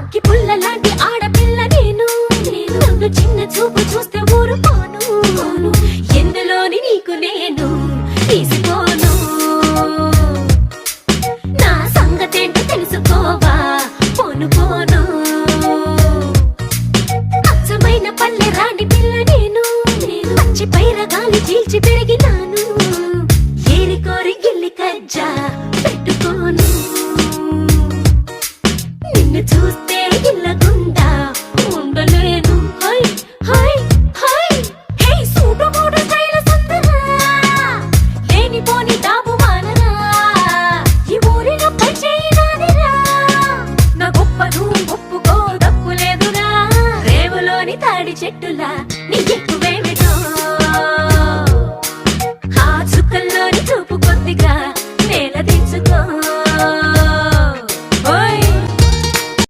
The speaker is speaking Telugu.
అగ్గి పుల్ల లాంటి ఆడపిల్ల నేను నన్ను చిన్న చూపు చూస్తే ఊరుకోను ఎందులోని నీకు నేను తీసుకోను నా సంగతేంటో తెలుసుకోవా పోను పోను అచ్చమైన పల్లె రాణి పిల్ల నేను పచ్చి పైర గాలి చీల్చి పెరిగినాను ఏరి కోరి గిల్లి కజ్జా పెట్టుకోను నిన్ను చూస్తే ఇళ్ళ గుండా